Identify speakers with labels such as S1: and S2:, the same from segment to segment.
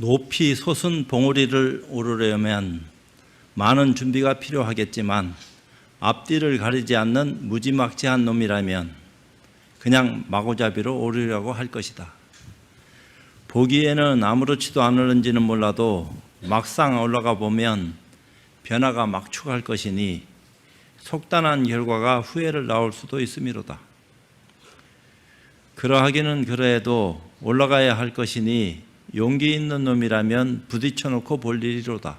S1: 높이 솟은 봉우리를 오르려면 많은 준비가 필요하겠지만 앞뒤를 가리지 않는 무지막지한 놈이라면 그냥 마구잡이로 오르려고 할 것이다. 보기에는 아무렇지도 않을는지는 몰라도 막상 올라가 보면 변화가 막축할 것이니 속단한 결과가 후회를 낳을 수도 있음이로다. 그러하기는 그래도 올라가야 할 것이니 용기 있는 놈이라면 부딪혀놓고 볼 일이로다.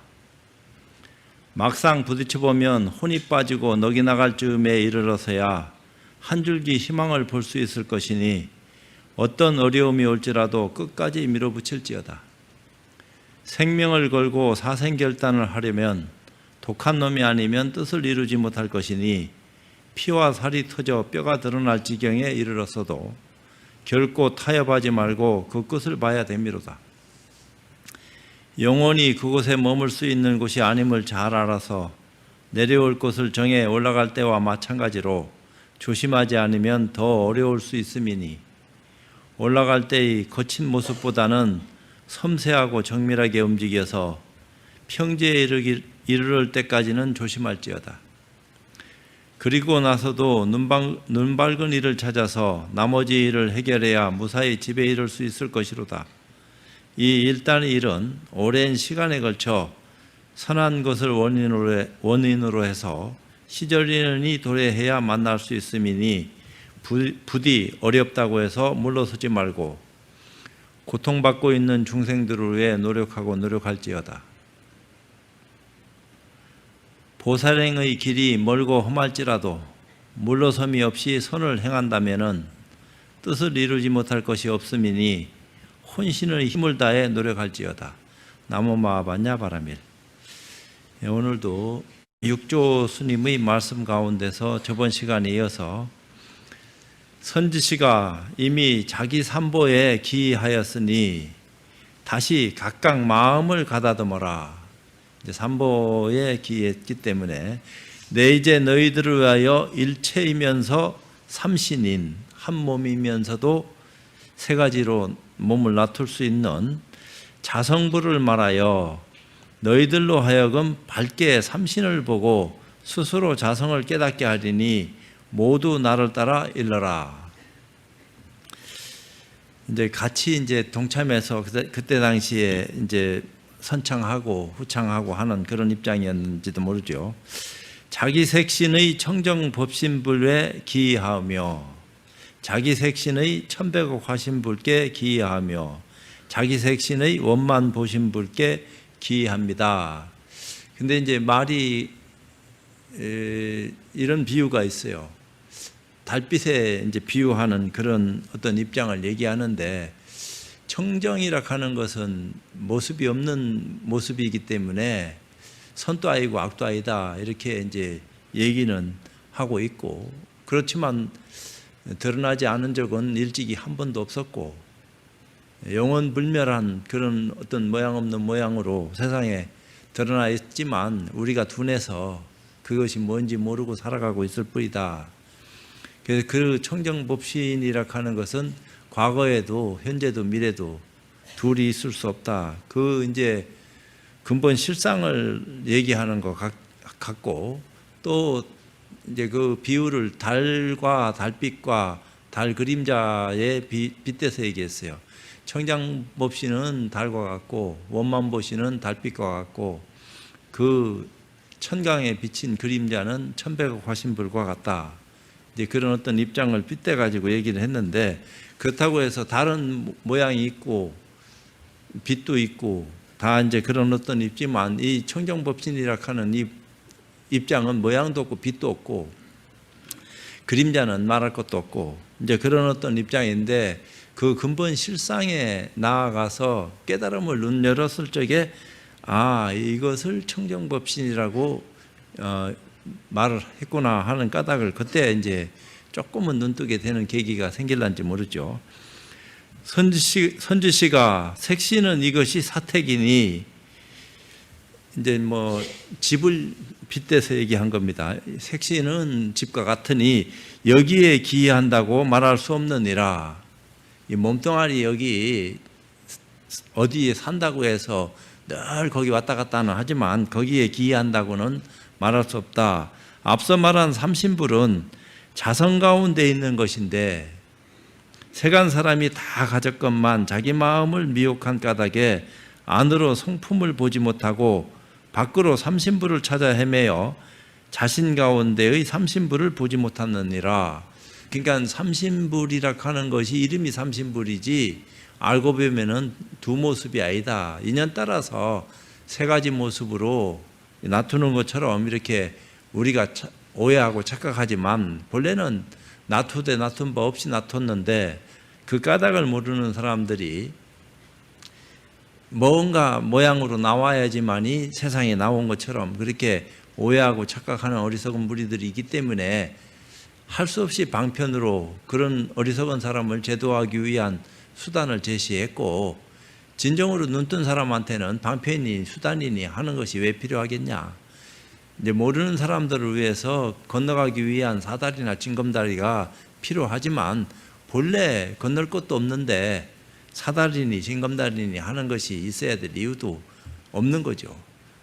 S1: 막상 부딪혀보면 혼이 빠지고 넋이 나갈 즈음에 이르러서야 한 줄기 희망을 볼 수 있을 것이니 어떤 어려움이 올지라도 끝까지 밀어붙일지어다. 생명을 걸고 사생결단을 하려면 독한 놈이 아니면 뜻을 이루지 못할 것이니 피와 살이 터져 뼈가 드러날 지경에 이르렀어도 결코 타협하지 말고 그 끝을 봐야 됩니로다. 영원히 그곳에 머물 수 있는 곳이 아님을 잘 알아서 내려올 곳을 정해 올라갈 때와 마찬가지로 조심하지 않으면 더 어려울 수 있음이니 올라갈 때의 거친 모습보다는 섬세하고 정밀하게 움직여서 평지에 이르를 때까지는 조심할지어다. 그리고 나서도 눈 밝은 일을 찾아서 나머지 일을 해결해야 무사히 집에 이를 수 있을 것이로다. 이 일단의 일은 오랜 시간에 걸쳐 선한 것을 원인으로 해서 시절인이 도래해야 만날 수 있음이니 부디 어렵다고 해서 물러서지 말고 고통받고 있는 중생들을 위해 노력할지어다. 보살행의 길이 멀고 험할지라도 물러섬이 없이 선을 행한다면 뜻을 이루지 못할 것이 없음이니 혼신의 힘을 다해 노력할지어다. 나무마바냐 바라밀. 오늘도 육조 스님의 말씀 가운데서 저번 시간에 이어서 선지시가 이미 자기 삼보에 기하였으니 다시 각각 마음을 가다듬어라. 삼보에 기했기 때문에 내 이제 너희들을 위하여 일체이면서 삼신인 한 몸이면서도 세 가지로 몸을 나툴 수 있는 자성부를 말하여 너희들로 하여금 밝게 삼신을 보고 스스로 자성을 깨닫게 하리니 모두 나를 따라 일러라. 이제 같이 동참해서 그때 당시에 선창하고 후창하고 하는 그런 입장이었는지도 모르죠. 자기 색신의 청정법신불에 기하며 자기 색신의 천백억 화신불께 기하며 자기 색신의 원만보신불께 기합니다. 근데 말이 이런 비유가 있어요. 달빛에 비유하는 그런 어떤 입장을 얘기하는데 청정이라 하는 것은 모습이 없는 모습이기 때문에 선도 아니고 악도 아니다 이렇게 얘기는 하고 있고, 그렇지만 드러나지 않은 적은 일찍이 한 번도 없었고 영원불멸한 그런 어떤 모양 없는 모양으로 세상에 드러나 있지만 우리가 둔해서 그것이 뭔지 모르고 살아가고 있을 뿐이다. 그래서 그 청정법신이라 하는 것은 과거에도 현재도 미래도 둘이 있을 수 없다. 그 근본 실상을 얘기하는 것 같고, 또 그 비유를 달과 달빛과 달 그림자에 빗대서 얘기했어요. 청정법신은 달과 같고 원만보신은 달빛과 같고 그 천강에 비친 그림자는 천백억 화신불과 같다. 그런 어떤 입장을 빗대 가지고 얘기를 했는데, 그렇다고 해서 다른 모양이 있고 빛도 있고 다 그런 어떤 입지만 이 청정법신이라 하는 이 입장은 모양도 없고 빛도 없고 그림자는 말할 것도 없고 그런 어떤 입장인데, 그 근본 실상에 나아가서 깨달음을 눈 열었을 적에 이것을 청정법신이라고 말을 했구나 하는 까닭을 그때 조금은 눈뜨게 되는 계기가 생길란지 모르죠. 선지시가 색신은 이것이 사택이니 집을 빗대서 얘기한 겁니다. 색신은 집과 같으니 여기에 기한다고 말할 수 없느니라. 이 몸뚱아리 여기 어디에 산다고 해서 늘 거기 왔다 갔다는 하지만 거기에 기여한다고는 말할 수 없다. 앞서 말한 삼신불은 자성 가운데 있는 것인데 세간 사람이 다 가졌건만 자기 마음을 미혹한 까닭에 안으로 성품을 보지 못하고 밖으로 삼신불을 찾아 헤매어 자신 가운데의 삼신불을 보지 못하느니라. 그러니까 삼신불이라 하는 것이 이름이 삼신불이지 알고 보면은 두 모습이 아니다. 인연 따라서 세 가지 모습으로 나투는 것처럼 이렇게 우리가 오해하고 착각하지만 본래는 나투되 나툰 바 없이 나눴는데 그 까닭을 모르는 사람들이 뭔가 모양으로 나와야지만이 세상에 나온 것처럼 그렇게 오해하고 착각하는 어리석은 무리들이 있기 때문에 할 수 없이 방편으로 그런 어리석은 사람을 제도하기 위한 수단을 제시했고, 진정으로 눈뜬 사람한테는 방편이 수단이니 하는 것이 왜 필요하겠냐. 이제 모르는 사람들을 위해서 건너가기 위한 사다리나 징검다리가 필요하지만 본래 건널 것도 없는데 사다리니 징검다리니 하는 것이 있어야 될 이유도 없는 거죠.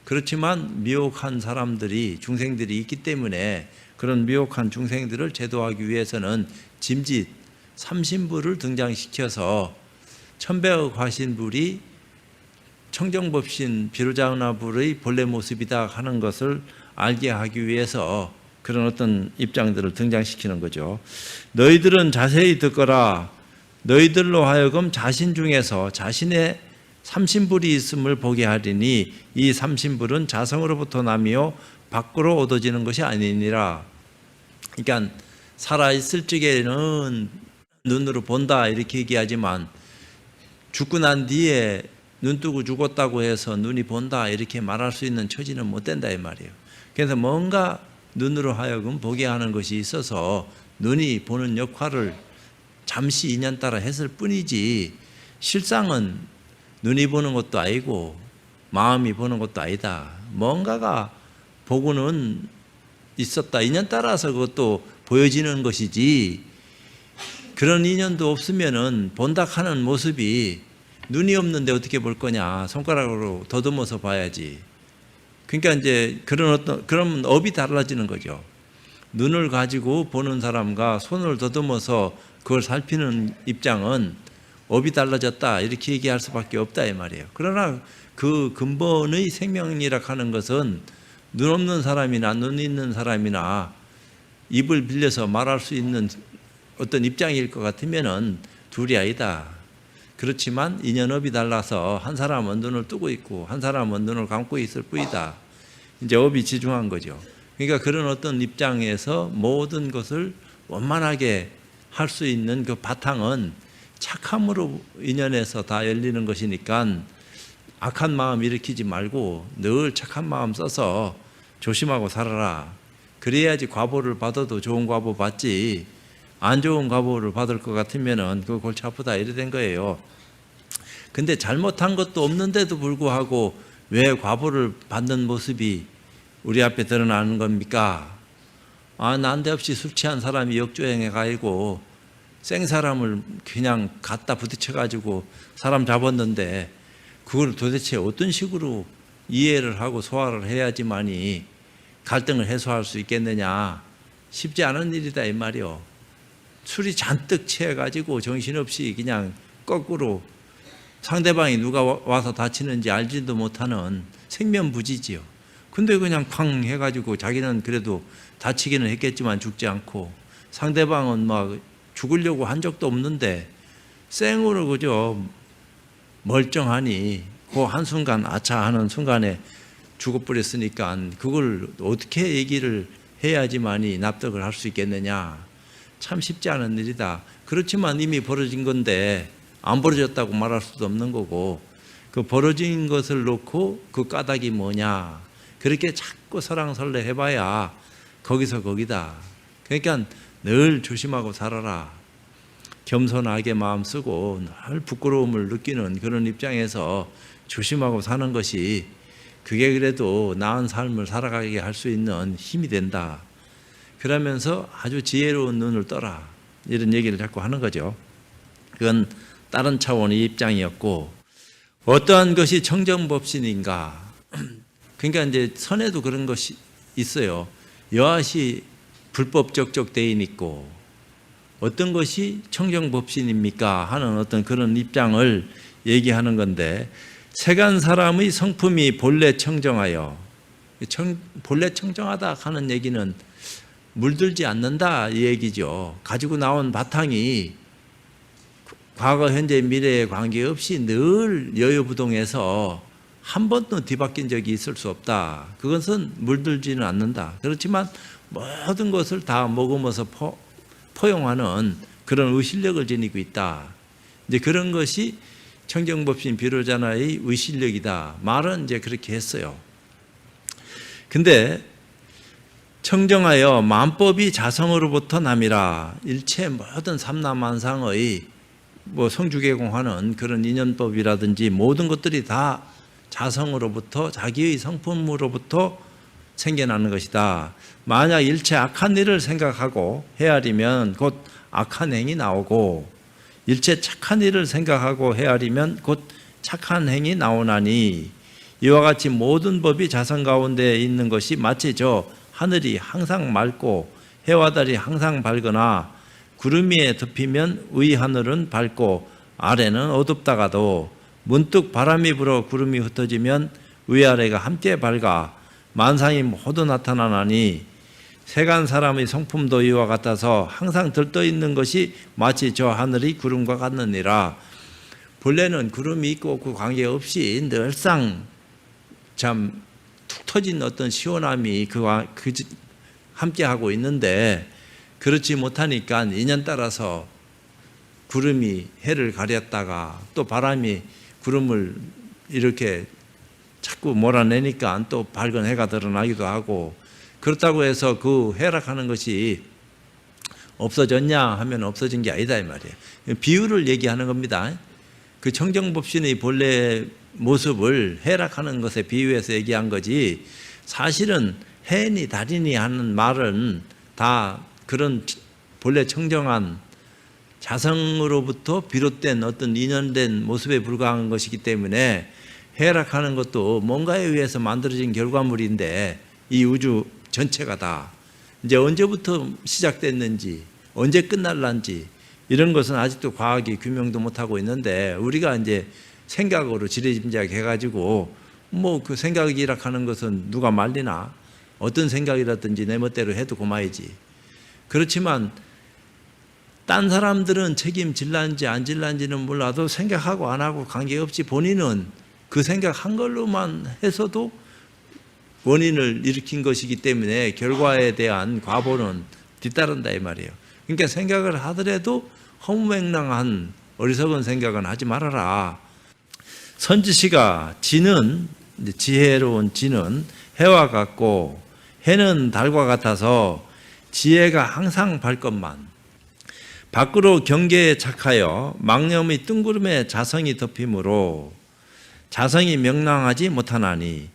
S1: 그렇지만 미혹한 사람들이 중생들이 있기 때문에 그런 미혹한 중생들을 제도하기 위해서는 짐짓 삼신불을 등장시켜서 천배의 화신불이 청정법신 비로자은하불의 본래 모습이다 하는 것을 알게 하기 위해서 그런 어떤 입장들을 등장시키는 거죠. 너희들은 자세히 듣거라. 너희들로 하여금 자신 중에서 자신의 삼신불이 있음을 보게 하리니 이 삼신불은 자성으로부터 나며 밖으로 얻어지는 것이 아니니라. 그러니까 살아있을 적에는 눈으로 본다 이렇게 얘기하지만 죽고 난 뒤에 눈 뜨고 죽었다고 해서 눈이 본다 이렇게 말할 수 있는 처지는 못 된다 이 말이에요. 그래서 뭔가 눈으로 하여금 보게 하는 것이 있어서 눈이 보는 역할을 잠시 인연 따라 했을 뿐이지 실상은 눈이 보는 것도 아니고 마음이 보는 것도 아니다. 뭔가가 보고는 있었다. 인연 따라서 그것도 보여지는 것이지 그런 인연도 없으면은 본다 하는 모습이 눈이 없는데 어떻게 볼 거냐. 손가락으로 더듬어서 봐야지. 그러니까 이제 그런 업이 달라지는 거죠. 눈을 가지고 보는 사람과 손을 더듬어서 그걸 살피는 입장은 업이 달라졌다 이렇게 얘기할 수밖에 없다 이 말이에요. 그러나 그 근본의 생명이라 하는 것은 눈 없는 사람이나 눈 있는 사람이나 입을 빌려서 말할 수 있는 어떤 입장일 것 같으면은 둘이 아니다. 그렇지만 인연업이 달라서 한 사람은 눈을 뜨고 있고 한 사람은 눈을 감고 있을 뿐이다. 이제 업이 지중한 거죠. 그러니까 그런 어떤 입장에서 모든 것을 원만하게 할 수 있는 그 바탕은 착함으로 인연에서 다 열리는 것이니까 악한 마음 일으키지 말고 늘 착한 마음 써서 조심하고 살아라. 그래야지 과보를 받아도 좋은 과보 받지 안 좋은 과보를 받을 것 같으면은 그 골치 아프다 이래 된 거예요. 근데 잘못한 것도 없는데도 불구하고 왜 과보를 받는 모습이 우리 앞에 드러나는 겁니까? 난데없이 술 취한 사람이 역주행해 가지고 생사람을 그냥 갖다 부딪혀가지고 사람 잡았는데 그걸 도대체 어떤 식으로 이해를 하고 소화를 해야지만이 갈등을 해소할 수 있겠느냐. 쉽지 않은 일이다 이 말이요. 술이 잔뜩 취해가지고 정신없이 그냥 거꾸로 상대방이 누가 와서 다치는지 알지도 못하는 생면부지지요. 근데 그냥 쾅 해가지고 자기는 그래도 다치기는 했겠지만 죽지 않고 상대방은 막 죽으려고 한 적도 없는데 생으로 그저 멀쩡하니 그 한순간 아차 하는 순간에 죽어버렸으니까 그걸 어떻게 얘기를 해야지만이 납득을 할 수 있겠느냐. 참 쉽지 않은 일이다. 그렇지만 이미 벌어진 건데 안 벌어졌다고 말할 수도 없는 거고 그 벌어진 것을 놓고 그 까닭이 뭐냐. 그렇게 자꾸 설랑설레 해봐야 거기서 거기다. 그러니까 늘 조심하고 살아라. 겸손하게 마음 쓰고 늘 부끄러움을 느끼는 그런 입장에서 조심하고 사는 것이 그게 그래도 나은 삶을 살아가게 할 수 있는 힘이 된다. 그러면서 아주 지혜로운 눈을 떠라. 이런 얘기를 자꾸 하는 거죠. 그건 다른 차원의 입장이었고 어떠한 것이 청정법신인가? 그러니까 이제 선에도 그런 것이 있어요. 여하시 불법적적 대인 있고 어떤 것이 청정법신입니까? 하는 어떤 그런 입장을 얘기하는 건데, 세간 사람의 성품이 본래 청정하여, 본래 청정하다 하는 얘기는 물들지 않는다 이 얘기죠. 가지고 나온 바탕이 과거, 현재, 미래에 관계없이 늘 여유부동해서 한 번도 뒤바뀐 적이 있을 수 없다. 그것은 물들지는 않는다. 그렇지만 모든 것을 다 머금어서 포용하는 그런 의실력을 지니고 있다. 이제 그런 것이 청정법신 비로자나의 의실력이다. 말은 이제 그렇게 했어요. 근데 청정하여 만법이 자성으로부터 남이라. 일체 모든 삼라만상의 성주개공하는 그런 인연법이라든지 모든 것들이 다 자성으로부터, 자기의 성품으로부터 생겨나는 것이다. 만약 일체 악한 일을 생각하고 헤아리면 곧 악한 행이 나오고, 일체 착한 일을 생각하고 헤아리면 곧 착한 행이 나오나니, 이와 같이 모든 법이 자성 가운데 있는 것이 마치 저 하늘이 항상 맑고 해와 달이 항상 밝거나 구름 위에 덮이면 위 하늘은 밝고 아래는 어둡다가도 문득 바람이 불어 구름이 흩어지면 위아래가 함께 밝아 만상이 모두 나타나나니, 세간 사람의 성품도 이와 같아서 항상 들떠 있는 것이 마치 저 하늘이 구름과 같느니라. 본래는 구름이 있고 그 관계없이 늘상 참 툭 터진 어떤 시원함이 그와 함께 하고 있는데, 그렇지 못하니까 인연 따라서 구름이 해를 가렸다가 또 바람이 구름을 이렇게 자꾸 몰아내니까 또 밝은 해가 드러나기도 하고, 그렇다고 해서 그 해락하는 것이 없어졌냐 하면 없어진 게 아니다 이 말이에요. 비유를 얘기하는 겁니다. 그 청정법신의 본래 모습을 해락하는 것에 비유해서 얘기한 거지, 사실은 해니 달이니 하는 말은 다 그런 본래 청정한 자성으로부터 비롯된 어떤 인연된 모습에 불과한 것이기 때문에, 해락하는 것도 뭔가에 의해서 만들어진 결과물인데, 이 우주 전체가 다 이제 언제부터 시작됐는지 언제 끝날란지 이런 것은 아직도 과학이 규명도 못하고 있는데, 우리가 이제 생각으로 지레짐작 해가지고 그 생각이라 하는 것은 누가 말리나, 어떤 생각이라든지 내 멋대로 해도 고마이지. 그렇지만 딴 사람들은 책임질란지 안 질란지는 몰라도 생각하고 안 하고 관계없이 본인은 그 생각한 걸로만 해서도 원인을 일으킨 것이기 때문에 결과에 대한 과보는 뒤따른다 이 말이에요. 그러니까 생각을 하더라도 허무맹랑한 어리석은 생각은 하지 말아라. 선지시가 지는, 지혜로운 지는 해와 같고 해는 달과 같아서 지혜가 항상 밝건만 밖으로 경계에 착하여 망념의 뜬구름에 자성이 덮이므로 자성이 명랑하지 못하나니,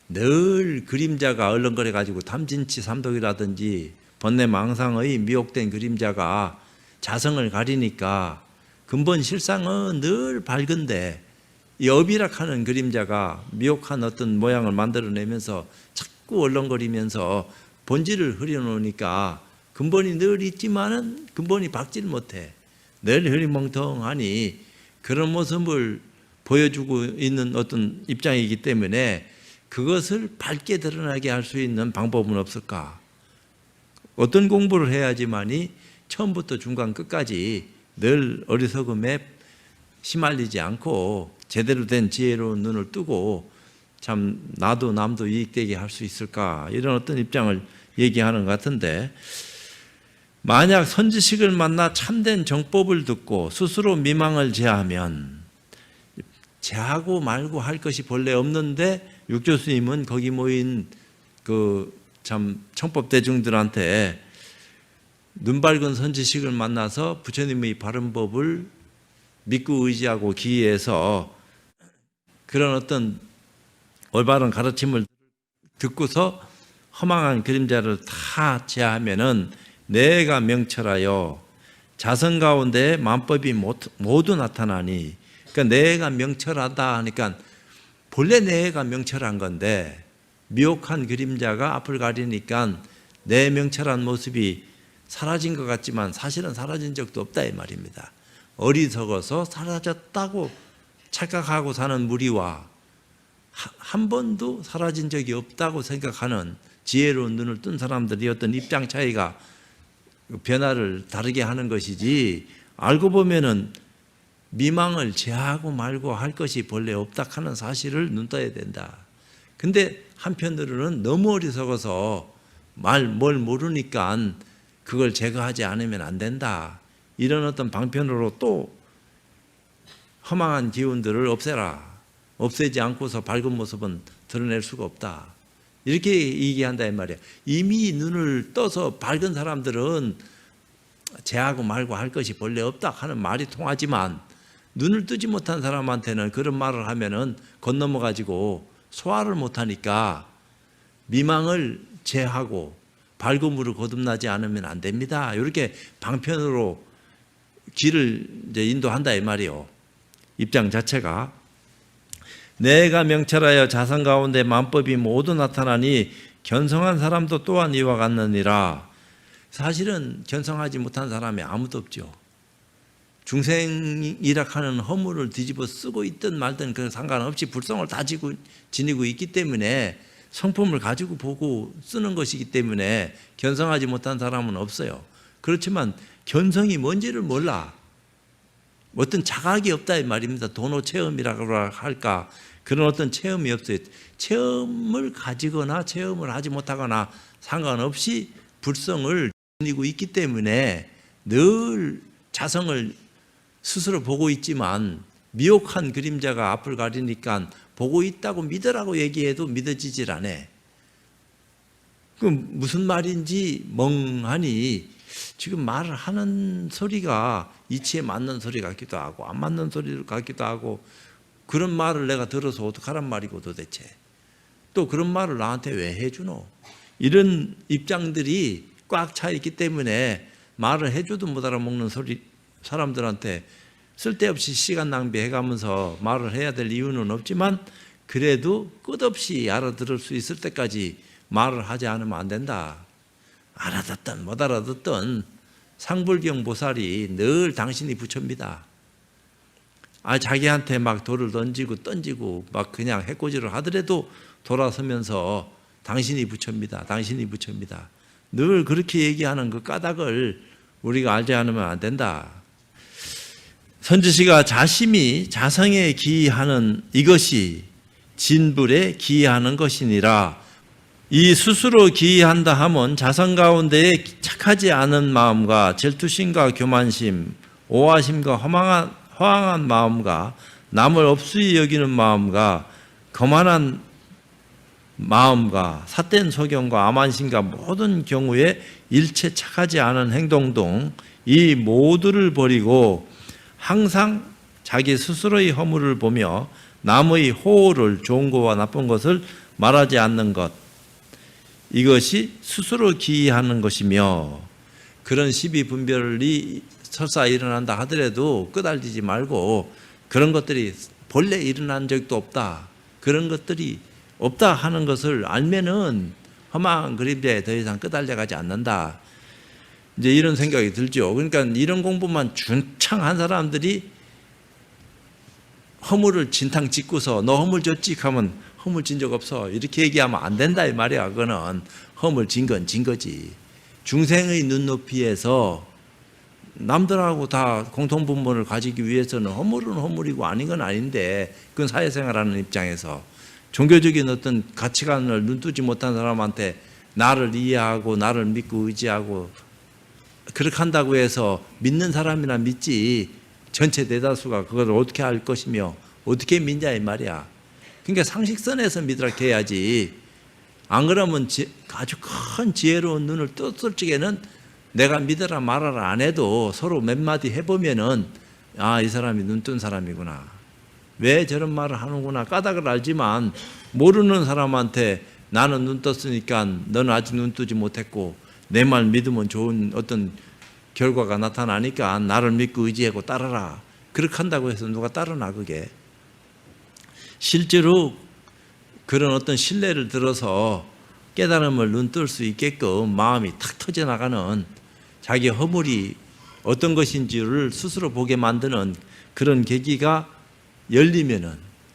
S1: 늘 그림자가 얼렁거려 가지고 탐진치 삼독이라든지 번뇌망상의 미혹된 그림자가 자성을 가리니까 근본 실상은 늘 밝은데, 이 업이락하는 그림자가 미혹한 어떤 모양을 만들어내면서 자꾸 얼렁거리면서 본질을 흐려놓으니까 근본이 늘 있지만은 근본이 밝질 못해. 늘 흐리멍텅하니 그런 모습을 보여주고 있는 어떤 입장이기 때문에 그것을 밝게 드러나게 할 수 있는 방법은 없을까? 어떤 공부를 해야지만이 처음부터 중간 끝까지 늘 어리석음에 시말리지 않고 제대로 된 지혜로운 눈을 뜨고 참 나도 남도 이익되게 할 수 있을까? 이런 어떤 입장을 얘기하는 것 같은데, 만약 선지식을 만나 참된 정법을 듣고 스스로 미망을 제하면, 제하고 말고 할 것이 본래 없는데 육조 스님은 거기 모인 그 참 청법 대중들한테 눈 밝은 선지식을 만나서 부처님의 바른 법을 믿고 의지하고 기해서 그런 어떤 올바른 가르침을 듣고서 허망한 그림자를 다 제하면은 내가 명철하여 자성 가운데 만법이 모두 나타나니 그러니까 내가 명철하다 하니까 본래 내가 명철한 건데 미혹한 그림자가 앞을 가리니까 내 명철한 모습이 사라진 것 같지만 사실은 사라진 적도 없다 이 말입니다. 어리석어서 사라졌다고 착각하고 사는 무리와 한 번도 사라진 적이 없다고 생각하는 지혜로운 눈을 뜬 사람들이 어떤 입장 차이가 변화를 다르게 하는 것이지, 알고 보면은 미망을 제하고 말고 할 것이 본래 없다 하는 사실을 눈떠야 된다. 근데 한편으로는 너무 어리석어서 뭘 모르니까 그걸 제거하지 않으면 안 된다. 이런 어떤 방편으로 또 허망한 기운들을 없애라. 없애지 않고서 밝은 모습은 드러낼 수가 없다. 이렇게 얘기한다 이 말이야. 이미 눈을 떠서 밝은 사람들은 제하고 말고 할 것이 본래 없다 하는 말이 통하지만 눈을 뜨지 못한 사람한테는 그런 말을 하면은 건너머 가지고 소화를 못하니까 미망을 제하고 밝음으로 거듭나지 않으면 안 됩니다. 이렇게 방편으로 길을 이제 인도한다 이 말이요. 입장 자체가 내가 명철하여 자성 가운데 만법이 모두 나타나니 견성한 사람도 또한 이와 같느니라. 사실은 견성하지 못한 사람이 아무도 없죠. 중생이라하는 허물을 뒤집어 쓰고 있든 말든 그 상관없이 불성을 다 지니고 있기 때문에 성품을 가지고 보고 쓰는 것이기 때문에 견성하지 못한 사람은 없어요. 그렇지만 견성이 뭔지를 몰라. 어떤 자각이 없다 이 말입니다. 도노 체험이라고 할까, 그런 어떤 체험이 없어요. 체험을 가지거나 체험을 하지 못하거나 상관없이 불성을 지니고 있기 때문에 늘 자성을 스스로 보고 있지만 미혹한 그림자가 앞을 가리니까 보고 있다고 믿으라고 얘기해도 믿어지질 않아. 그럼 무슨 말인지 멍하니 지금 말을 하는 소리가 이치에 맞는 소리 같기도 하고 안 맞는 소리 같기도 하고, 그런 말을 내가 들어서 어떡하란 말이고 도대체 또 그런 말을 나한테 왜 해주노? 이런 입장들이 꽉 차 있기 때문에 말을 해줘도 못 알아먹는 사람들한테 쓸데없이 시간 낭비해가면서 말을 해야 될 이유는 없지만 그래도 끝없이 알아들을 수 있을 때까지 말을 하지 않으면 안 된다. 알아듣든 못 알아듣든 상불경 보살이 늘 당신이 부처입니다. 자기한테 막 돌을 던지고 막 그냥 해코지를 하더라도 돌아서면서 당신이 부처입니다. 당신이 부처입니다. 늘 그렇게 얘기하는 그 까닭을 우리가 알지 않으면 안 된다. 선지시가 자심이 자성에 기하는 이것이 진불에 기하는 것이니라. 이 스스로 기한다 하면 자성 가운데에 착하지 않은 마음과 질투심과 교만심, 오화심과 허황한 마음과 남을 업수히 여기는 마음과 거만한 마음과 삿된 소경과 암한심과 모든 경우에 일체 착하지 않은 행동 등 이 모두를 버리고 항상 자기 스스로의 허물을 보며 남의 호를 좋은 것과 나쁜 것을 말하지 않는 것, 이것이 스스로 기하는 것이며, 그런 시비분별이 설사 일어난다 하더라도 끄달리지 말고 그런 것들이 본래 일어난 적도 없다, 그런 것들이 없다 하는 것을 알면은 험한 그림자에 더 이상 끄달려가지 않는다. 이제 이런 생각이 들죠. 그러니까 이런 공부만 준창한 사람들이 허물을 진탕 짓고서 너 허물 졌지 하면 허물 진 적 없어 이렇게 얘기하면 안 된다 이 말이야. 그거는 허물 진 건 진 거지. 중생의 눈높이에서 남들하고 다 공통분모를 가지기 위해서는 허물은 허물이고 아닌 건 아닌데, 그건 사회생활하는 입장에서 종교적인 어떤 가치관을 눈뜨지 못한 사람한테 나를 이해하고 나를 믿고 의지하고 그렇게 한다고 해서 믿는 사람이나 믿지 전체 대다수가 그걸 어떻게 할 것이며 어떻게 믿냐 이 말이야. 그러니까 상식선에서 믿으라 해야지. 안 그러면 아주 큰 지혜로운 눈을 떴을 적에는 내가 믿으라 말아라 안 해도 서로 몇 마디 해보면은 이 사람이 눈 뜬 사람이구나, 왜 저런 말을 하는구나 까닭을 알지만, 모르는 사람한테 나는 눈 떴으니까 너는 아직 눈 뜨지 못했고 내 말 믿으면 좋은 어떤 결과가 나타나니까 나를 믿고 의지하고 따르라, 그렇게 한다고 해서 누가 따르나 그게. 실제로 그런 어떤 신뢰를 들어서 깨달음을 눈뜰 수 있게끔 마음이 탁 터져나가는 자기 허물이 어떤 것인지를 스스로 보게 만드는 그런 계기가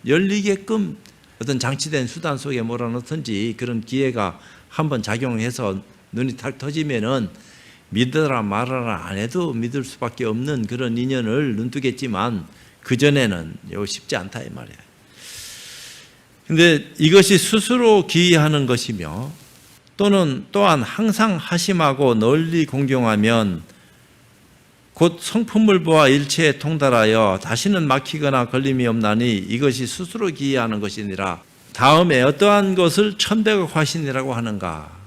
S1: 열리게끔 어떤 장치된 수단 속에 몰아넣든지 그런 기회가 한번 작용해서 눈이 탁 터지면은 믿으라 말아라 안 해도 믿을 수밖에 없는 그런 인연을 눈뜨겠지만 그전에는 이거 쉽지 않다 이 말이에요. 근데 이것이 스스로 기이하는 것이며 또한 항상 하심하고 널리 공경하면 곧 성품을 보아 일체에 통달하여 다시는 막히거나 걸림이 없나니 이것이 스스로 기이하는 것이니라. 다음에 어떠한 것을 천백억 화신이라고 하는가.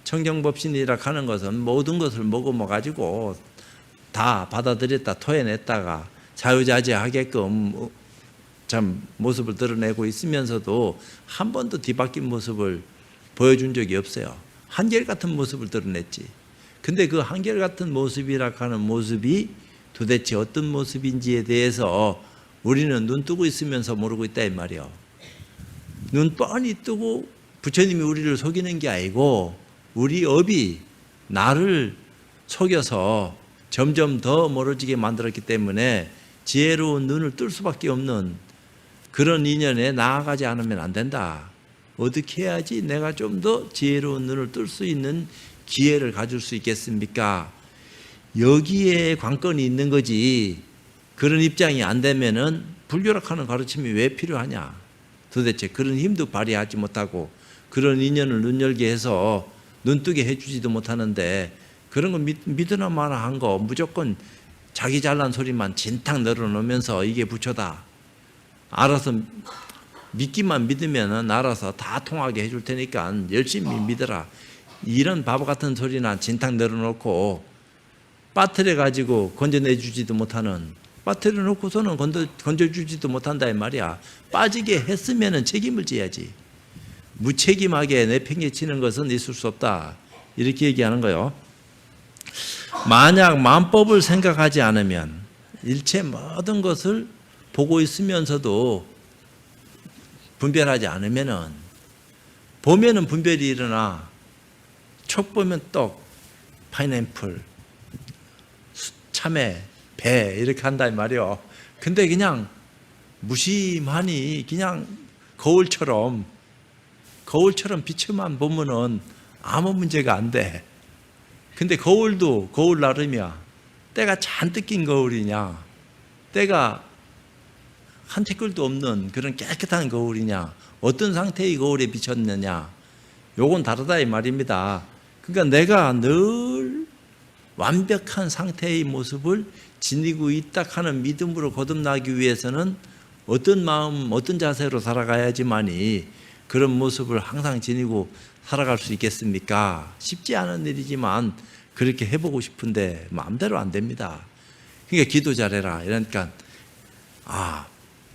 S1: 청정법신이라 하는 것은 모든 것을 먹어가지고 다 받아들였다 토해냈다가 자유자재하게끔 참 모습을 드러내고 있으면서도 한 번도 뒤바뀐 모습을 보여준 적이 없어요. 한결같은 모습을 드러냈지. 근데 그 한결같은 모습이라 하는 모습이 도대체 어떤 모습인지에 대해서 우리는 눈 뜨고 있으면서 모르고 있다 이 말이요. 눈 뻔히 뜨고 부처님이 우리를 속이는 게 아니고 우리 업이 나를 속여서 점점 더 멀어지게 만들었기 때문에 지혜로운 눈을 뜰 수밖에 없는 그런 인연에 나아가지 않으면 안 된다. 어떻게 해야지 내가 좀 더 지혜로운 눈을 뜰 수 있는 기회를 가질 수 있겠습니까? 여기에 관건이 있는 거지. 그런 입장이 안 되면은 불교락하는 가르침이 왜 필요하냐? 도대체 그런 힘도 발휘하지 못하고 그런 인연을 눈열게 해서 눈뜨게 해주지도 못하는데 그런 거 믿으나 마나 한 거 무조건 자기 잘난 소리만 진탕 늘어놓으면서 이게 부처다. 알아서 믿기만 믿으면 알아서 다 통하게 해줄 테니까 열심히 믿어라. 이런 바보 같은 소리나 진탕 늘어놓고 빠뜨려 가지고 건져내주지도 못하는 빠뜨려 놓고서는 건져주지도 못한다 이 말이야. 빠지게 했으면 책임을 져야지. 무책임하게 내팽개치는 것은 있을 수 없다. 이렇게 얘기하는 거예요. 만약 만법을 생각하지 않으면 일체 모든 것을 보고 있으면서도 분별하지 않으면은 보면은 분별이 일어나. 촉 보면 떡, 파인애플, 참외, 배 이렇게 한다 이 말이요. 근데 그냥 무심하니 그냥 거울처럼 비춰만 보면은 아무 문제가 안 돼. 근데 거울도 거울 나름이야. 때가 잔뜩 낀 거울이냐, 때가 한 티끌도 없는 그런 깨끗한 거울이냐, 어떤 상태의 거울에 비쳤느냐, 요건 다르다 이 말입니다. 그러니까 내가 늘 완벽한 상태의 모습을 지니고 있다 하는 믿음으로 거듭나기 위해서는 어떤 마음, 어떤 자세로 살아가야지만이 그런 모습을 항상 지니고 살아갈 수 있겠습니까? 쉽지 않은 일이지만 그렇게 해보고 싶은데 마음대로 안 됩니다. 그러니까 기도 잘해라. 이러니까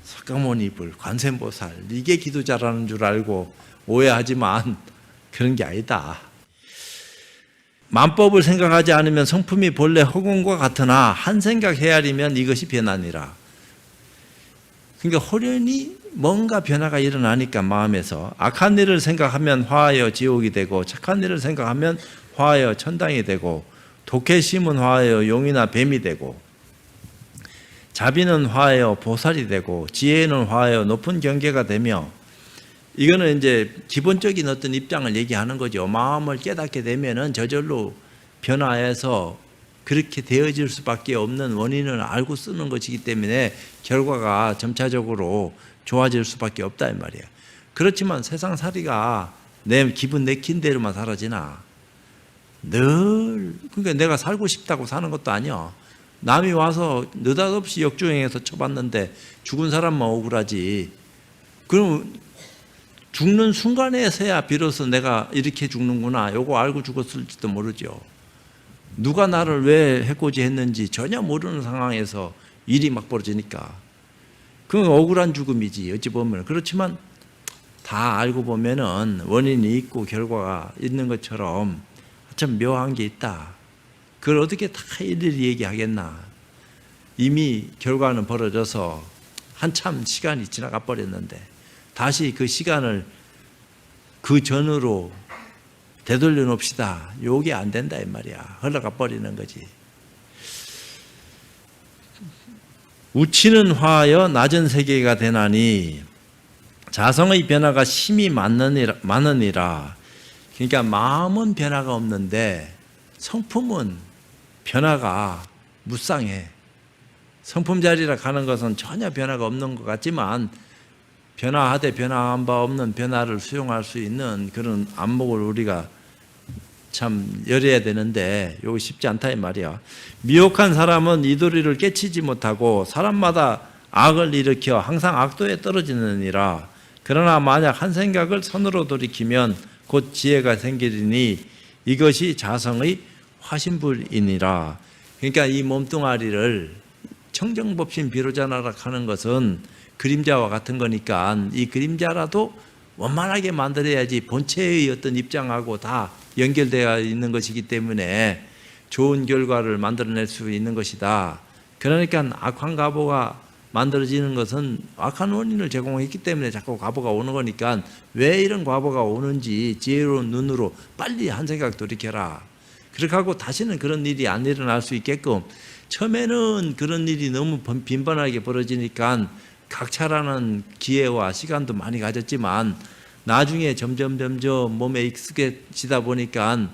S1: 석가모니불, 관세음보살 이게 기도 잘하는 줄 알고 오해하지만 그런 게 아니다. 만법을 생각하지 않으면 성품이 본래 허공과 같으나 한 생각 헤아리면 이것이 변하니라. 그러니까 호련히 뭔가 변화가 일어나니까 마음에서 악한 일을 생각하면 화하여 지옥이 되고 착한 일을 생각하면 화하여 천당이 되고 독해심은 화하여 용이나 뱀이 되고 자비는 화하여 보살이 되고 지혜는 화하여 높은 경계가 되며 이거는 이제 기본적인 어떤 입장을 얘기하는 거죠. 마음을 깨닫게 되면은 저절로 변화해서 그렇게 되어질 수밖에 없는 원인을 알고 쓰는 것이기 때문에 결과가 점차적으로 좋아질 수밖에 없다 이 말이에요. 그렇지만 세상 살이가 내 기분 내킨 대로만 사라지나? 늘 그러니까 내가 살고 싶다고 사는 것도 아니야. 남이 와서 느닷없이 역주행해서 쳐봤는데 죽은 사람만 억울하지. 그럼 죽는 순간에서야 비로소 내가 이렇게 죽는구나 요거 알고 죽었을지도 모르죠. 누가 나를 왜 해코지 했는지 전혀 모르는 상황에서 일이 막 벌어지니까 그건 억울한 죽음이지 어찌 보면. 그렇지만 다 알고 보면은 원인이 있고 결과가 있는 것처럼 참 묘한 게 있다. 그걸 어떻게 다 일일이 얘기하겠나. 이미 결과는 벌어져서 한참 시간이 지나가 버렸는데 다시 그 시간을 그 전으로 되돌려 놓읍시다. 요게 안 된다 이 말이야. 흘러가 버리는 거지. 우치는 화하여 낮은 세계가 되나니 자성의 변화가 심히 많으니라. 그러니까 마음은 변화가 없는데 성품은 변화가 무쌍해. 성품 자리라 가는 것은 전혀 변화가 없는 것 같지만 변화하되 변화한 바 없는 변화를 수용할 수 있는 그런 안목을 우리가 참 열어야 되는데 이거 쉽지 않다 이 말이야. 미혹한 사람은 이 도리를 깨치지 못하고 사람마다 악을 일으켜 항상 악도에 떨어지느니라. 그러나 만약 한 생각을 선으로 돌이키면 곧 지혜가 생기리니 이것이 자성의 화신불이니라. 그러니까 이 몸뚱아리를 청정법신 비로자나라 하는 것은 그림자와 같은 거니까 이 그림자라도 원만하게 만들어야지 본체의 어떤 입장하고 다 연결되어 있는 것이기 때문에 좋은 결과를 만들어낼 수 있는 것이다. 그러니까 악한 과보가 만들어지는 것은 악한 원인을 제공했기 때문에 자꾸 과보가 오는 거니까 왜 이런 과보가 오는지 지혜로운 눈으로 빨리 한 생각 돌이켜라. 그렇게 하고 다시는 그런 일이 안 일어날 수 있게끔 처음에는 그런 일이 너무 빈번하게 벌어지니까 각차라는 기회와 시간도 많이 가졌지만 나중에 점점 몸에 익숙해지다 보니까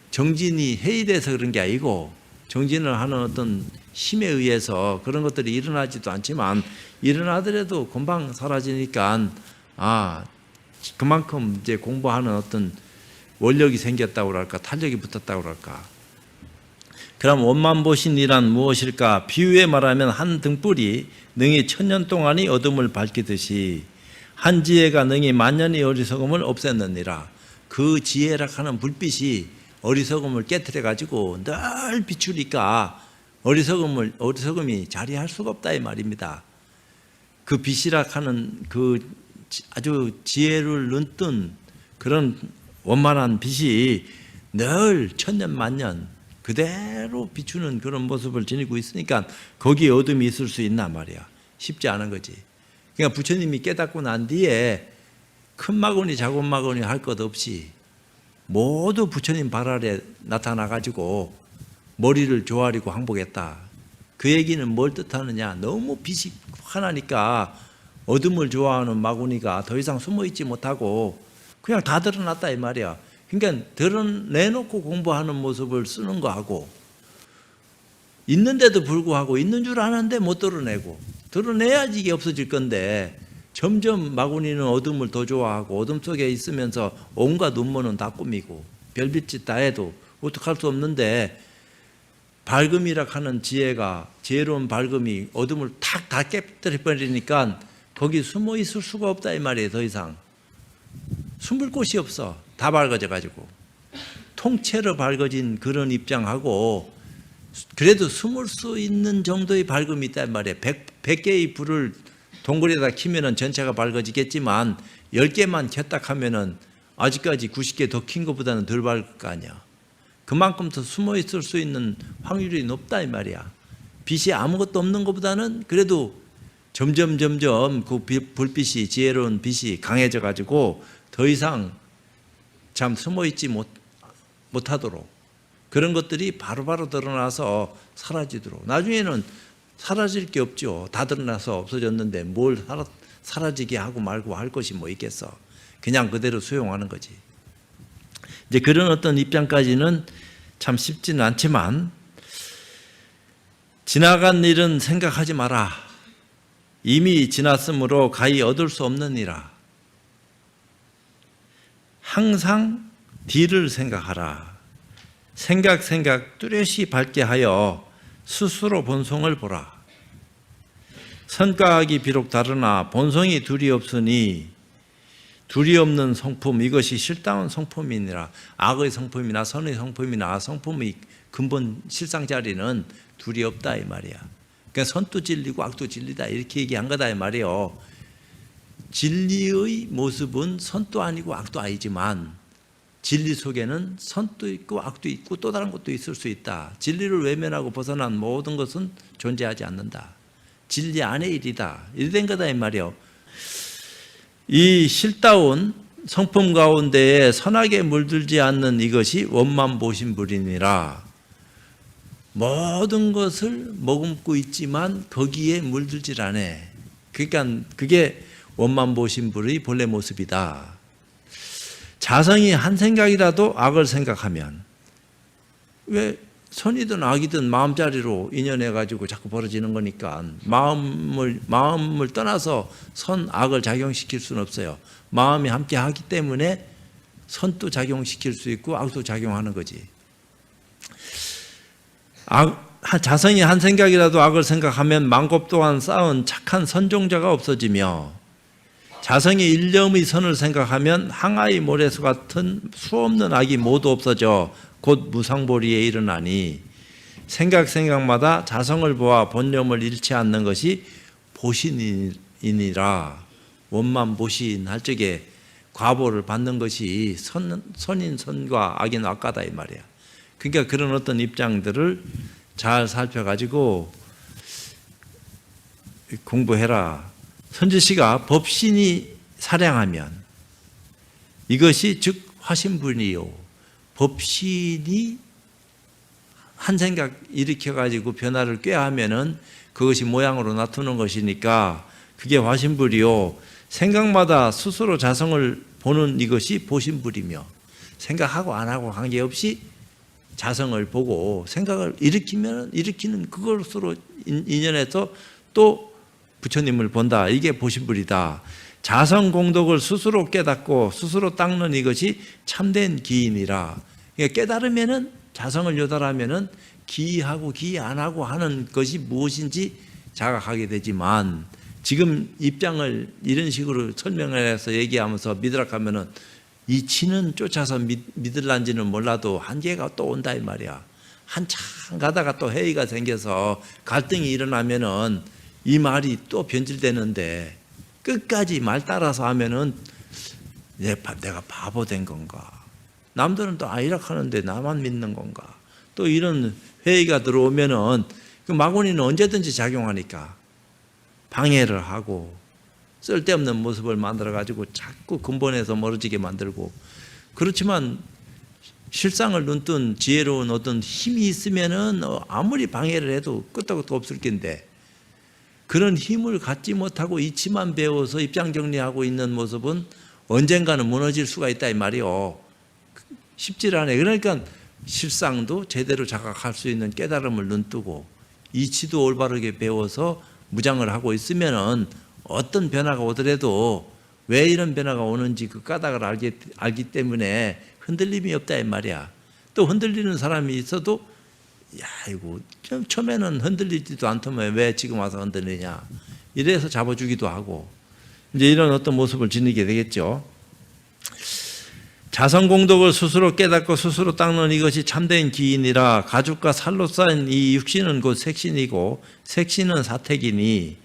S1: 정진이 해이돼서 그런 게 아니고 정진을 하는 어떤 힘에 의해서 그런 것들이 일어나지도 않지만 일어나더라도 금방 사라지니까 그만큼 이제 공부하는 어떤 원력이 생겼다고 그럴까 탄력이 붙었다고 그럴까. 그럼 원만보신이란 무엇일까? 비유에 말하면 한 등불이 능히 1000년 동안이 어둠을 밝히듯이 한 지혜가 능히 만년의 어리석음을 없앴느니라. 그 지혜라 하는 불빛이 어리석음을 깨트려 가지고 늘 비추니까 어리석음이 자리할 수가 없다 이 말입니다. 그 빛이라 하는 그 아주 지혜를 눈뜬 그런 원만한 빛이 늘 1000년 만년 그대로 비추는 그런 모습을 지니고 있으니까 거기에 어둠이 있을 수 있나 말이야. 쉽지 않은 거지. 그러니까 부처님이 깨닫고 난 뒤에 큰 마구니 작은 마구니 할 것 없이 모두 부처님 발 아래 나타나 가지고 머리를 조아리고 항복했다. 그 얘기는 뭘 뜻하느냐? 너무 빛이 환하니까 어둠을 좋아하는 마구니가 더 이상 숨어있지 못하고 그냥 다 드러났다 이 말이야. 그러니까 드러내놓고 공부하는 모습을 쓰는 거하고 있는데도 불구하고 있는 줄 아는데 못 드러내고 드러내야지 이게 없어질 건데 점점 마구니는 어둠을 더 좋아하고 어둠 속에 있으면서 온갖 음모는 다 꾸미고 별빛짓 다 해도 어떡할 수 없는데 밝음이라 하는 지혜로운 밝음이 어둠을 탁 다 깨뜨려 버리니까 거기 숨어 있을 수가 없다 이 말이에요. 더 이상 숨을 곳이 없어. 다 밝아져 가지고 통째로 밝아진 그런 입장하고 그래도 숨을 수 있는 정도의 밝음이 있단 말이에요. 100개의 불을 동굴에다 키면은 전체가 밝아지겠지만 10개만 켰다 하면은 아직까지 90개 더 킨 것보다는 덜 밝을 거 아니야. 그만큼 더 숨어 있을 수 있는 확률이 높다 이 말이야. 빛이 아무것도 없는 것보다는 그래도 점점 그 불빛이 지혜로운 빛이 강해져 가지고 더 이상 참 숨어 있지 못하도록 그런 것들이 바로바로 드러나서 사라지도록. 나중에는 사라질 게 없죠. 다 드러나서 없어졌는데 뭘 사라지게 하고 말고 할 것이 뭐 있겠어. 그냥 그대로 수용하는 거지. 이제 그런 어떤 입장까지는 참 쉽지는 않지만 지나간 일은 생각하지 마라. 이미 지났으므로 가히 얻을 수 없느니라. 항상 뒤를 생각하라. 생각 뚜렷이 밝게 하여 스스로 본성을 보라. 선과학이 비록 다르나 본성이 둘이 없으니 둘이 없는 성품 이것이 실당한 성품이니라. 악의 성품이나 선의 성품이나 성품의 근본 실상 자리는 둘이 없다 이 말이야. 그러니까 선도 진리고 악도 진리다 이렇게 얘기한 거다 이 말이에요. 진리의 모습은 선도 아니고 악도 아니지만 진리 속에는 선도 있고 악도 있고 또 다른 것도 있을 수 있다. 진리를 외면하고 벗어난 모든 것은 존재하지 않는다. 진리 안의 일이다. 이된 거다 이 말이요. 이 실다운 성품 가운데에 선하게 물들지 않는 이것이 원만보신불이니라. 모든 것을 머금고 있지만 거기에 물들질 않아. 그러니까 그게 원만보신불의 본래 모습이다. 자성이 한 생각이라도 악을 생각하면, 왜 선이든 악이든 마음자리로 인연해가지고 자꾸 벌어지는 거니까 마음을 떠나서 선, 악을 작용시킬 수는 없어요. 마음이 함께 하기 때문에 선도 작용시킬 수 있고 악도 작용하는 거지. 자성이 한 생각이라도 악을 생각하면 만곱 동안 쌓은 착한 선종자가 없어지며, 자성이 일념의 선을 생각하면 항아리 모래수 같은 수없는 악이 모두 없어져 곧 무상보리에 이르나니, 생각마다 자성을 보아 본념을 잃지 않는 것이 보신이니라. 원만보신할 적에 과보를 받는 것이 선인 선과 악인 악과다 이 말이야. 그러니까 그런 어떤 입장들을 잘 살펴가지고 공부해라. 선지시가 법신이 사량하면 이것이 즉 화신분이요. 법신이 한 생각 일으켜가지고 변화를 꾀하면은 그것이 모양으로 나타나는 것이니까 그게 화신불이요. 생각마다 스스로 자성을 보는 이것이 보신불이며, 생각하고 안 하고 관계없이 자성을 보고 생각을 일으키는 그것으로 인연해서 또 부처님을 본다. 이게 보신불이다. 자성 공덕을 스스로 깨닫고 스스로 닦는 이것이 참된 기인이라. 그러니까 깨달으면은, 자성을 요달하면은 기하고 기 안 하고 하는 것이 무엇인지 자각하게 되지만, 지금 입장을 이런 식으로 설명해서 얘기하면서 믿으라고 이 치는 쫓아서 믿을란지는 몰라도 한계가 또 온다 이 말이야. 한참 가다가 또 회의가 생겨서 갈등이 일어나면은 이 말이 또 변질되는데, 끝까지 말 따라서 하면은 내가 바보 된 건가? 남들은 또 이렇게 하는데 나만 믿는 건가? 또 이런 회의가 들어오면은 그 마구니는 언제든지 작용하니까 방해를 하고 쓸데없는 모습을 만들어가지고 자꾸 근본에서 멀어지게 만들고. 그렇지만 실상을 눈뜬 지혜로운 어떤 힘이 있으면은 아무리 방해를 해도 끄떡 없을 텐데, 그런 힘을 갖지 못하고 이치만 배워서 입장 정리하고 있는 모습은 언젠가는 무너질 수가 있다 이 말이요. 쉽지 않아요. 그러니까 실상도 제대로 자각할 수 있는 깨달음을 눈뜨고 이치도 올바르게 배워서 무장을 하고 있으면은 어떤 변화가 오더라도 왜 이런 변화가 오는지 그 까닭을 알기 때문에 흔들림이 없다 이 말이야. 또 흔들리는 사람이 있어도 야 이거 처음에는 흔들리지도 않더만 왜 지금 와서 흔들리냐, 이래서 잡아주기도 하고 이제 이런 어떤 모습을 지니게 되겠죠. 자성공덕을 스스로 깨닫고 스스로 닦는 이것이 참된 기인이라. 가죽과 살로 쌓인 이 육신은 곧 색신이고 색신은 사택이니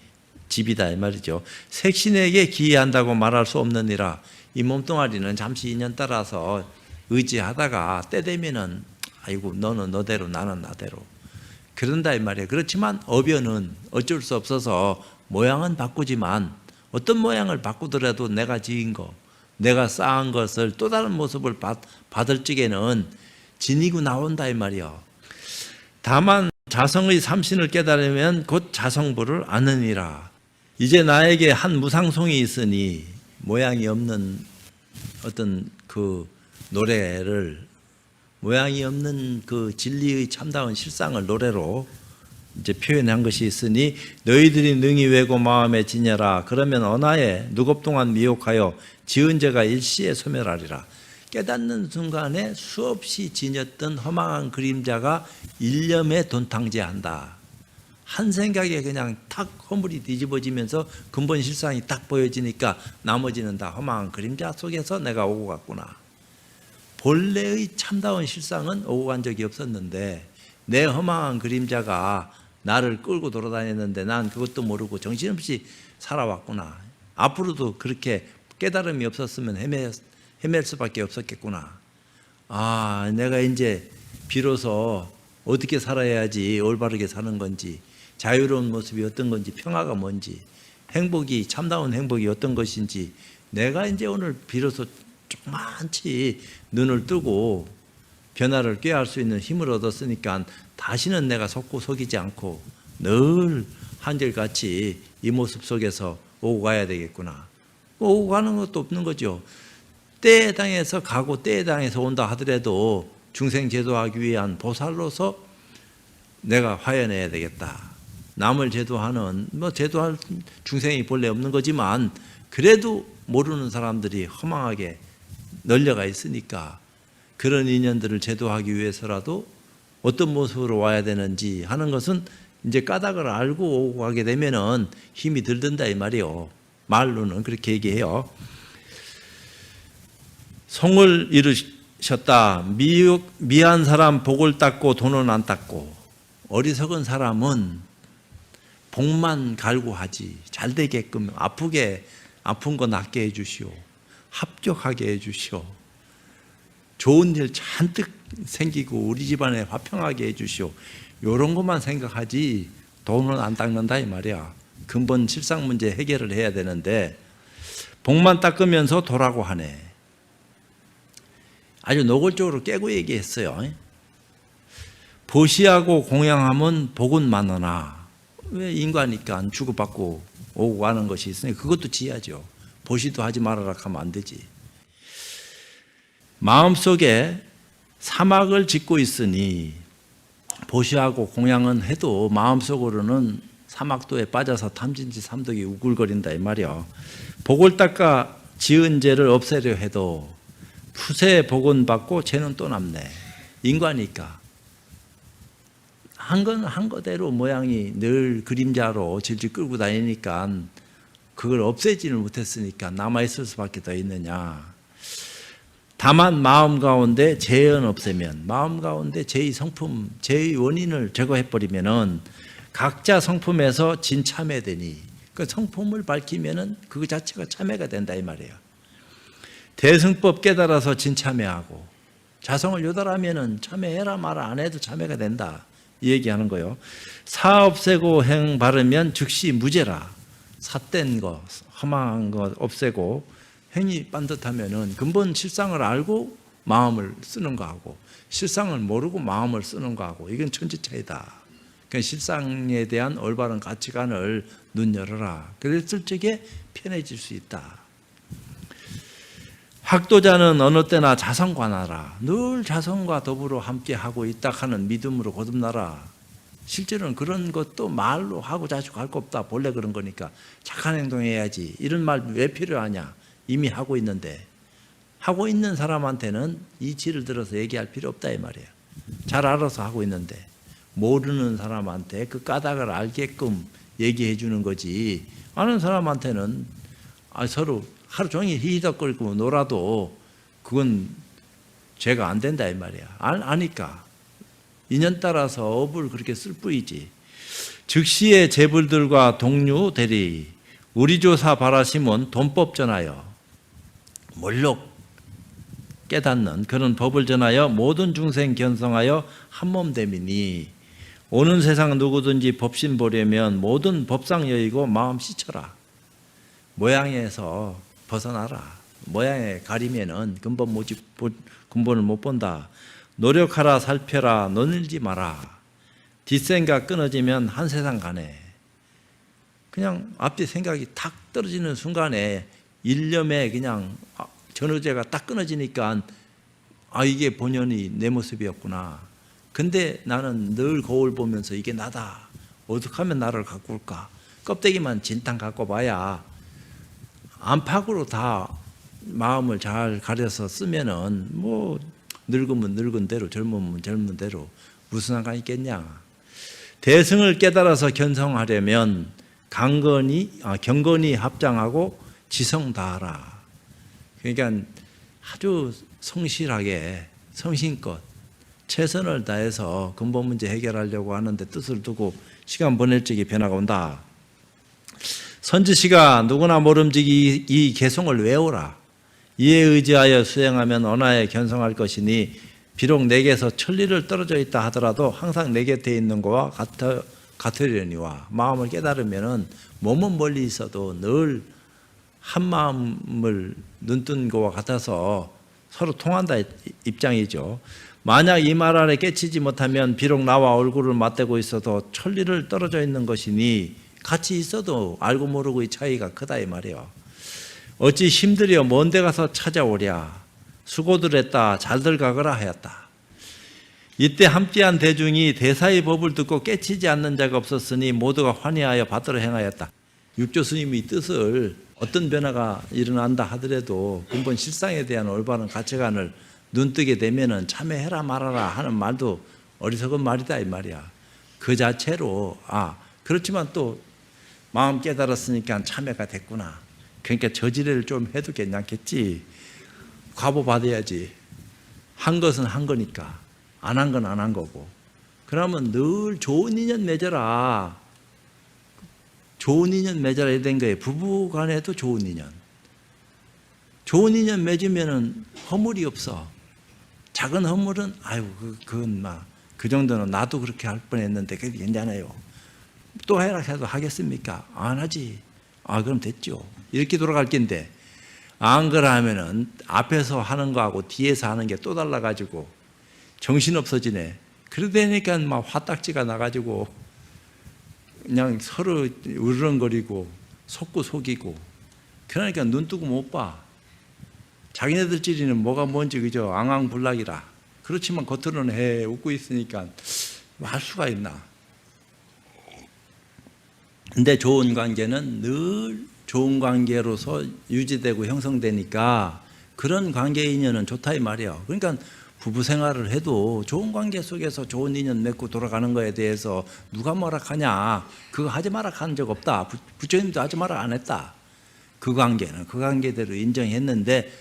S1: 집이다 이 말이죠. 색신에게 기이한다고 말할 수 없느니라. 이 몸뚱아리는 잠시 인연 따라서 의지하다가 때 되면은 아이고 너는 너대로 나는 나대로 그런다 이 말이에요. 그렇지만 업연은 어쩔 수 없어서 모양은 바꾸지만, 어떤 모양을 바꾸더라도 내가 지은 거, 내가 쌓은 것을 또 다른 모습을 받을 적에는 지니고 나온다 이 말이요. 다만 자성의 삼신을 깨달으면 곧 자성부를 아느니라. 이제 나에게 한 무상송이 있으니, 모양이 없는 어떤 그 노래를, 모양이 없는 그 진리의 참다운 실상을 노래로 이제 표현한 것이 있으니, 너희들이 능히 외고 마음에 지녀라. 그러면 언하에 누겁동안 미혹하여 지은 죄가 일시에 소멸하리라. 깨닫는 순간에 수없이 지녔던 허망한 그림자가 일념에 돈탕제한다. 한 생각에 그냥 탁 허물이 뒤집어지면서 근본 실상이 딱 보여지니까 나머지는 다 허망한 그림자 속에서 내가 오고 갔구나. 본래의 참다운 실상은 오고 간 적이 없었는데 내 허망한 그림자가 나를 끌고 돌아다녔는데 난 그것도 모르고 정신없이 살아왔구나. 앞으로도 그렇게 깨달음이 없었으면 헤맬 수밖에 없었겠구나. 내가 이제 비로소 어떻게 살아야지 올바르게 사는 건지, 자유로운 모습이 어떤 건지, 평화가 뭔지, 행복이, 참다운 행복이 어떤 것인지 내가 이제 오늘 비로소 조그만치 눈을 뜨고 변화를 꾀할 수 있는 힘을 얻었으니까 다시는 내가 속고 속이지 않고 늘 한결같이 이 모습 속에서 오고 가야 되겠구나. 오고 가는 것도 없는 거죠. 때에 당해서 가고 때에 당해서 온다 하더라도 중생 제도하기 위한 보살로서 내가 화해내야 되겠다. 남을 제도하는, 제도할 중생이 본래 없는 거지만 그래도 모르는 사람들이 허망하게 널려가 있으니까 그런 인연들을 제도하기 위해서라도 어떤 모습으로 와야 되는지 하는 것은 이제 까닭을 알고 오고 가게 되면은 힘이 들든다 이 말이요. 말로는 그렇게 얘기해요. 성을 이루셨다. 미한 사람 복을 닦고 돈은 안 닦고. 어리석은 사람은 복만 갈구하지. 잘 되게끔 아픈 거 낫게 해주시오. 합격하게 해주시오. 좋은 일 잔뜩 생기고 우리 집안에 화평하게 해주시오. 이런 것만 생각하지 돈은 안 닦는다 이 말이야. 근본 실상 문제 해결을 해야 되는데 복만 닦으면서 도라고 하네. 아주 노골적으로 깨고 얘기했어요. 보시하고 공양하면 복은 많으나, 왜 인간이니까 주고받고 오고 가는 것이 있으니 그것도 지야죠. 보시도 하지 말아라 하면 안 되지. 마음속에 사막을 짓고 있으니 보시하고 공양은 해도 마음속으로는 사막도에 빠져서 탐진치 삼독이 우글거린다 이 말이야. 복을 닦아 지은 죄를 없애려 해도 푸세 복은 받고 죄는 또 남네. 인과니까 한 건 한 거대로 모양이 늘 그림자로 질질 끌고 다니니까 그걸 없애지를 못했으니까 남아있을 수밖에 더 있느냐. 다만 마음 가운데 죄는 없애면, 마음 가운데 죄의 성품, 죄의 원인을 제거해버리면은 각자 성품에서 진참회되니, 그 성품을 밝히면은 그 자체가 참회가 된다 이 말이에요. 대승법 깨달아서 진참회하고 자성을 요달하면은 참회해라 말아 안 해도 참회가 된다 이 얘기하는 거예요. 사 없애고 행 바르면 즉시 무죄라. 삿된 거, 험한 거 없애고 행이 반듯하면은 근본 실상을 알고 마음을 쓰는 거하고 실상을 모르고 마음을 쓰는 거하고 이건 천지 차이다. 그러니까 실상에 대한 올바른 가치관을 눈 열어라. 그랬을 적에 편해질 수 있다. 학도자는 어느 때나 자성관하라. 늘 자성과 더불어 함께 하고 있다 하는 믿음으로 거듭나라. 실제로는 그런 것도 말로 하고 자주 할 거 없다. 본래 그런 거니까 착한 행동해야지. 이런 말 왜 필요하냐. 이미 하고 있는데 하고 있는 사람한테는 이 지를 들어서 얘기할 필요 없다 이 말이에요. 잘 알아서 하고 있는데 모르는 사람한테 그 까닭을 알게끔 얘기해 주는 거지. 아는 사람한테는 서로 하루 종일 히히덕거리고 놀아도 그건 죄가 안 된다 이 말이야. 아니까 인연 따라서 업을 그렇게 쓸 뿐이지. 즉시의 재불들과 동류 대리 우리조사 바라심은 돈법 전하여 몰록 깨닫는 그런 법을 전하여 모든 중생 견성하여 한몸됨이니 오는 세상 누구든지 법신 보려면 모든 법상 여의고 마음 씻쳐라. 모양에서 벗어나라. 모양에 가리면은 근본을 못 본다. 노력하라 살펴라 논일지 마라. 뒷생각 끊어지면 한 세상 가네. 그냥 앞뒤 생각이 탁 떨어지는 순간에 일념에 그냥 전후제가 딱 끊어지니까 이게 본연이 내 모습이었구나. 근데 나는 늘 거울 보면서 이게 나다. 어떻게 하면 나를 가꿀까? 껍데기만 진탕 갖고 봐야 안팎으로 다 마음을 잘 가려서 쓰면은 뭐 늙으면 늙은 대로 젊으면 젊은 대로 무슨 상관이 있겠냐. 대승을 깨달아서 견성하려면 경건히 합장하고 지성 다하라. 그러니까 아주 성실하게 성심껏 최선을 다해서 근본 문제 해결하려고 하는데 뜻을 두고 시간 보낼 적에 변화가 온다. 선지시가 누구나 모름지기 이 개송을 외우라. 이에 의지하여 수행하면 언하에 견성할 것이니 비록 내게서 천리를 떨어져 있다 하더라도 항상 내 곁에 있는 거와 같으려니와 마음을 깨달으면은 몸은 멀리 있어도 늘 한 마음을 눈뜬 거와 같아서 서로 통한다 입장이죠. 만약 이 말 아래 깨치지 못하면 비록 나와 얼굴을 맞대고 있어도 천리를 떨어져 있는 것이니 같이 있어도 알고 모르고 이 차이가 크다 이 말이에요. 어찌 힘들여 먼 데 가서 찾아오랴. 수고들 했다. 잘들 가거라 하였다. 이때 함께한 대중이 대사의 법을 듣고 깨치지 않는 자가 없었으니 모두가 환희하여 받들어 행하였다. 육조 스님의 뜻을 어떤 변화가 일어난다 하더라도 근본 실상에 대한 올바른 가치관을 눈뜨게 되면은 참회해라 말아라 하는 말도 어리석은 말이다 이 말이야. 그 자체로 그렇지만 또 마음 깨달았으니까 참회가 됐구나. 그러니까 저지레를 좀 해도 괜찮겠지. 과보 받아야지. 한 것은 한 거니까. 안 한 건 안 한 거고. 그러면 늘 좋은 인연 맺어라. 좋은 인연 맺어라 된 거예요. 부부 간에도 좋은 인연. 좋은 인연 맺으면은 허물이 없어. 작은 허물은 그건 그 정도는 나도 그렇게 할 뻔했는데 그게 괜찮아요. 또 해라 해도 하겠습니까? 안 하지. 그럼 됐죠. 이렇게 돌아갈 텐데 안 그러면은 앞에서 하는 거하고 뒤에서 하는 게 또 달라가지고 정신없어지네. 그러다니까 막 화딱지가 나가지고 그냥 서로 으르렁거리고 속고 속이고 그러니까 눈 뜨고 못 봐. 자기네들 찌리는 뭐가 뭔지 그저 앙앙불락이라. 그렇지만 겉으로는 웃고 있으니까 할 수가 있나. 근데 좋은 관계는 늘 좋은 관계로서 유지되고 형성되니까 그런 관계 인연은 좋다 이 말이에요. 그러니까 부부 생활을 해도 좋은 관계 속에서 좋은 인연 맺고 돌아가는 거에 대해서 누가 뭐라 하냐. 그거 하지 마라 한 적 없다. 부처님도 하지 마라 안 했다. 그 관계는 그 관계대로 인정했는데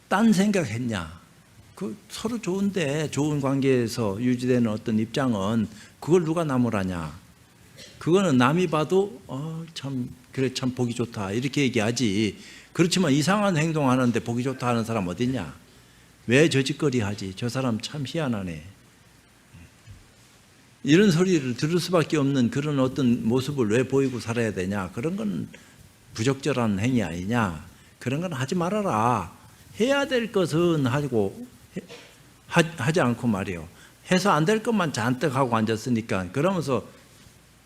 S1: 딴 생각했냐. 그 서로 좋은데 좋은 관계에서 유지되는 어떤 입장은 그걸 누가 나무라냐. 그거는 남이 봐도 참 보기 좋다 이렇게 얘기하지. 그렇지만 이상한 행동하는데 보기 좋다 하는 사람 어디 있냐. 왜 저 짓거리 하지. 저 사람 참 희한하네. 이런 소리를 들을 수밖에 없는 그런 어떤 모습을 왜 보이고 살아야 되냐. 그런 건 부적절한 행위 아니냐. 그런 건 하지 말아라. 해야 될 것은 하고 하지 않고 말이요. 해서 안 될 것만 잔뜩 하고 앉았으니까 그러면서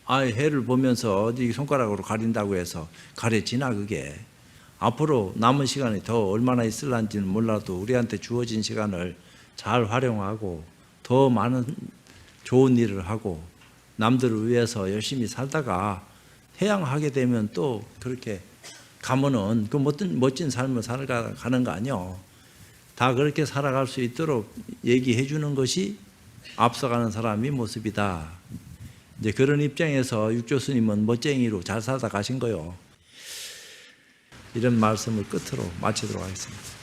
S1: 해를 보면서 어디 손가락으로 가린다고 해서 가려지나 그게. 앞으로 남은 시간이 더 얼마나 있을런지는 몰라도 우리한테 주어진 시간을 잘 활용하고 더 많은 좋은 일을 하고 남들을 위해서 열심히 살다가 해양하게 되면 또 그렇게 가면은 그 멋진 삶을 살아가는 거 아니요. 다 그렇게 살아갈 수 있도록 얘기해 주는 것이 앞서가는 사람의 모습이다. 이제 그런 입장에서 육조 스님은 멋쟁이로 잘 살다 가신 거요. 이런 말씀을 끝으로 마치도록 하겠습니다.